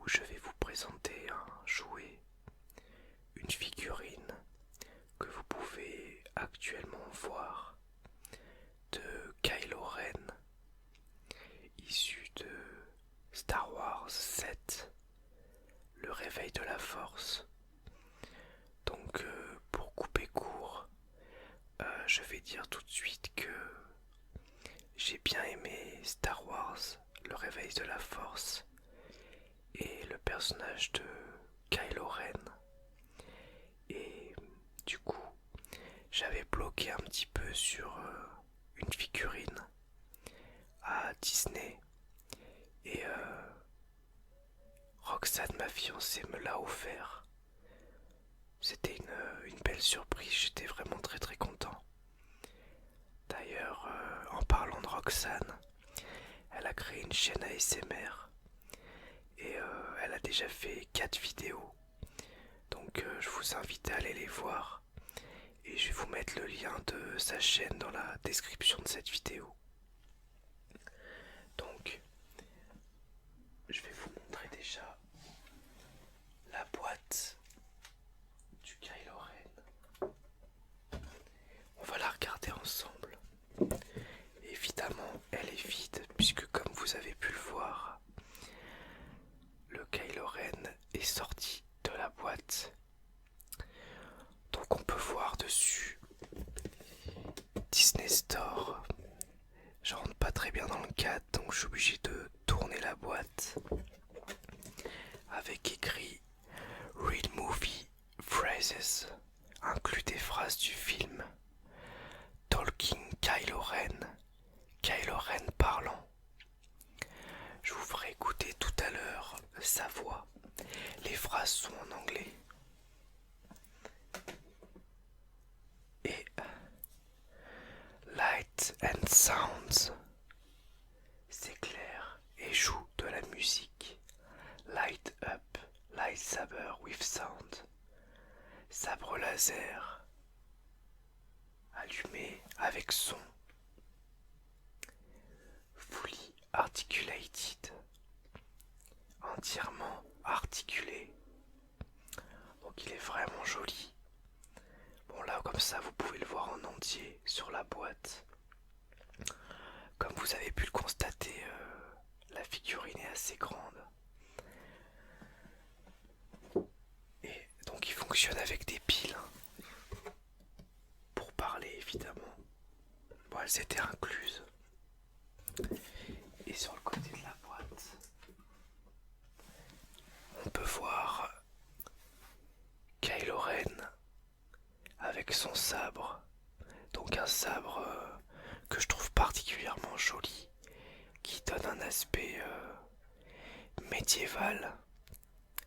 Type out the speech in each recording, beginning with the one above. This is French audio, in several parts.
je vais vous présenter un jouet, une figurine que vous pouvez actuellement voir de Kylo Ren, issu de Star Wars 7, le réveil de la force. Donc pour couper court, je vais dire tout de suite que j'ai bien aimé Star Wars, le réveil de la force, et le personnage de Kylo Ren. Et du coup, j'avais bloqué un petit peu sur une figurine à Disney. Et Roxane, ma fiancée, me l'a offert. C'était une belle surprise, j'étais vraiment très très content. D'ailleurs, en parlant de Roxane, elle a créé une chaîne ASMR et elle a déjà fait 4 vidéos. Donc je vous invite à aller les voir et je vais vous mettre le lien de sa chaîne dans la description de cette vidéo. Donc, je vais vous montrer déjà la boîte du Kylo Ren. On va la regarder ensemble. Évidemment, elle est vide puisque comme vous avez pu le voir, le Kylo Ren est sorti de la boîte. Donc on peut voir dessus Disney Store. Je rentre pas très bien dans le cadre, donc je suis obligé de tourner la boîte avec écrit Read Movie Phrases, inclut des phrases du film Talking Kylo Ren, Kylo Ren parlant. Je vous ferai écouter tout à l'heure sa voix. Les phrases sont en anglais. Et Light and Sounds s'éclaire et joue de la musique. Light up, lightsaber with sound. Sabre laser allumé avec son. Fully articulated, entièrement articulé. Donc il est vraiment joli. Bon là comme ça vous pouvez le voir en entier sur la boîte. Comme vous avez pu le constater, la figurine est assez grande. Et donc il fonctionne avec des piles. Pour parler évidemment. Bon, elles étaient incluses. Et sur le côté de la boîte, on peut voir Kylo Ren avec son sabre. Donc un sabre que je trouve particulièrement joli, qui donne un aspect médiéval,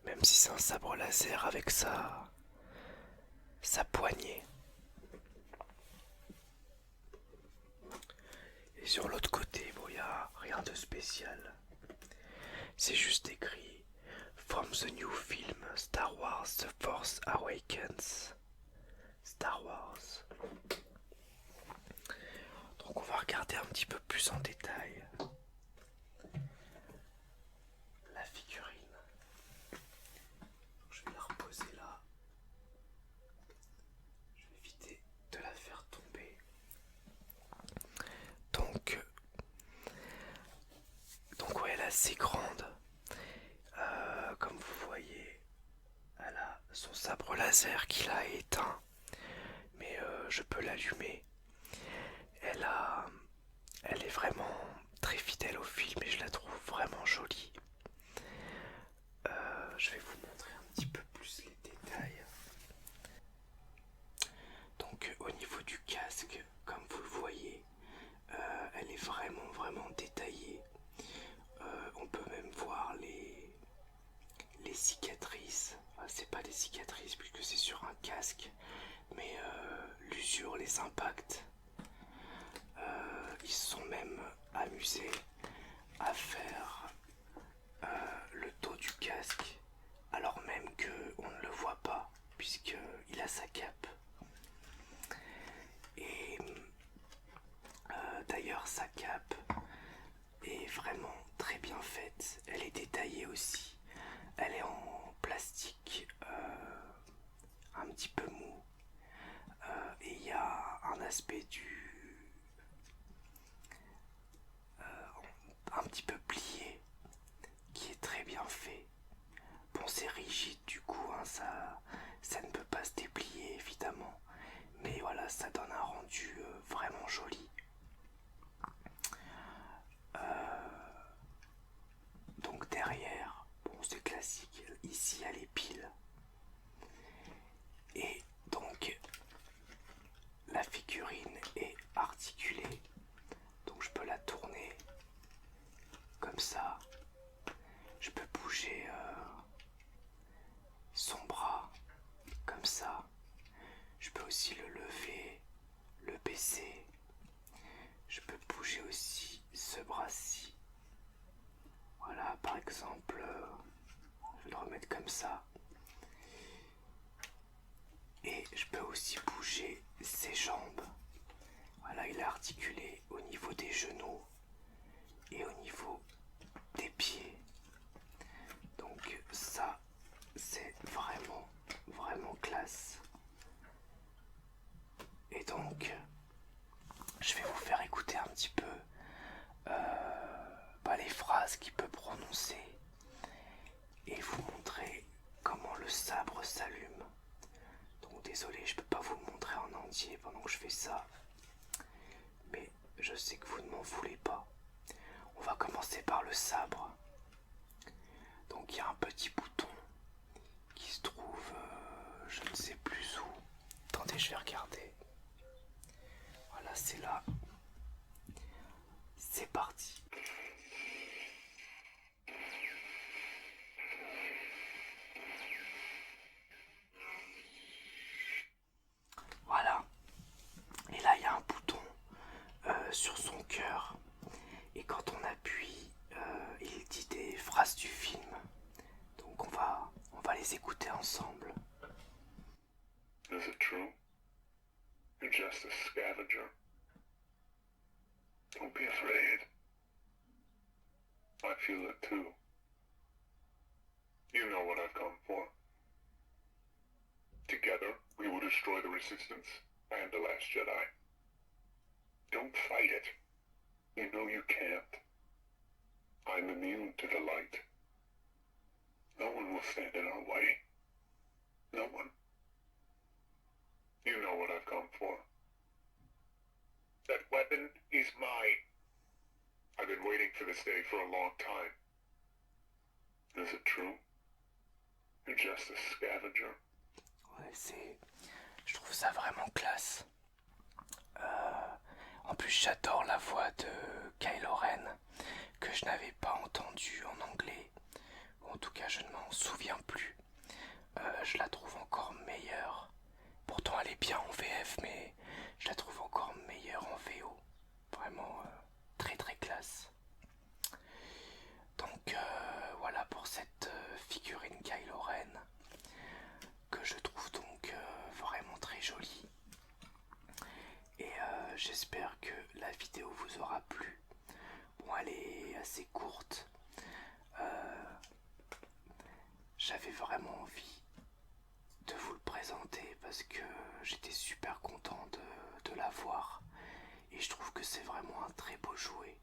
même si c'est un sabre laser avec sa poignée. Et sur l'autre côté, bon, il n'y a rien de spécial. C'est juste écrit From the new film Star Wars The Force Awakens. Star Wars. Donc on va regarder un petit peu plus en détail la figurine. Je vais la reposer là. Je vais éviter de la faire tomber. Donc ouais, elle est assez grande. Comme vous voyez, elle a son sabre laser qu'il a éteint, mais je peux l'allumer. Elle est vraiment très fidèle au film et je la trouve vraiment jolie. Je vais vous montrer un petit peu plus les détails. Donc au niveau du casque, comme vous le voyez, elle est vraiment détaillée. On peut même voir les cicatrices. C'est pas des cicatrices puisque c'est sur un casque, mais l'usure, les impacts. Ils se sont même amusés à faire le dos du casque alors même qu'on ne le voit pas puisqu'il a sa cape. Et d'ailleurs sa cape est vraiment très bien faite, elle est détaillée aussi, l'aspect un petit peu plié qui est très bien fait. Bon, c'est rigide du coup, hein, ça ne peut pas se déplier évidemment, mais voilà, ça donne un rendu vraiment joli. Donc derrière, bon, c'est classique, ici il y a les piles. Et donc la figurine est articulée, donc je peux la tourner comme ça. Je peux bouger son bras comme ça. Je peux aussi le lever, le baisser. Je peux bouger aussi ce bras-ci. Voilà, par exemple, je vais le remettre comme ça. Et je peux aussi bouger ses jambes. Voilà, il est articulé au niveau des genoux et au niveau des pieds. Donc ça, c'est vraiment, vraiment classe. Et donc, je vais vous faire écouter un petit peu les phrases qu'il peut prononcer et vous montrer comment le sabre s'allume. Donc désolé, je peux pas vous le montrer en entier pendant que je fais ça, mais je sais que vous ne m'en voulez pas. On va commencer par le sabre. Donc il y a un petit bouton qui se trouve, je ne sais plus où. Attendez, je vais regarder. Voilà, c'est là. C'est parti. Voilà. Et là, il y a un bouton sur son cœur. Et quand on appuie, il dit des phrases du film. Donc on va les écouter ensemble. Is it true? You're just a scavenger. Don't be afraid. I feel it too. You know what I've come for. Together, we will destroy the Resistance and the Last Jedi. Don't fight it. You know you can't. I'm immune to the light. No one will stand in our way. No one. You know what I've come for. That weapon is mine. I've been waiting for this day for a long time. Is it true? You're just a scavenger. Ouais, je trouve ça vraiment classe. En plus, j'adore la voix de Kylo Ren, que je n'avais pas entendue en anglais. Ou en tout cas, je ne m'en souviens plus. Je la trouve encore meilleure. Pourtant, elle est bien en VF, mais je la trouve encore meilleure en VO. Vraiment très très classe. Donc voilà pour cette figurine Kylo Ren, que je trouve donc vraiment très jolie. Et j'espère que la vidéo vous aura plu. Bon, elle est assez courte. J'avais vraiment envie de vous le présenter parce que j'étais super content de la voir. Et je trouve que c'est vraiment un très beau jouet.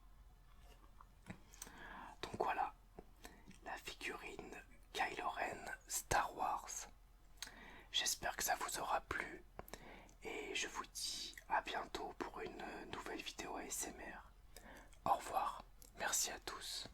Donc voilà, la figurine Kylo Ren Star Wars. J'espère que ça vous aura plu. Et je vous dis à bientôt pour une nouvelle vidéo ASMR. Au revoir, merci à tous.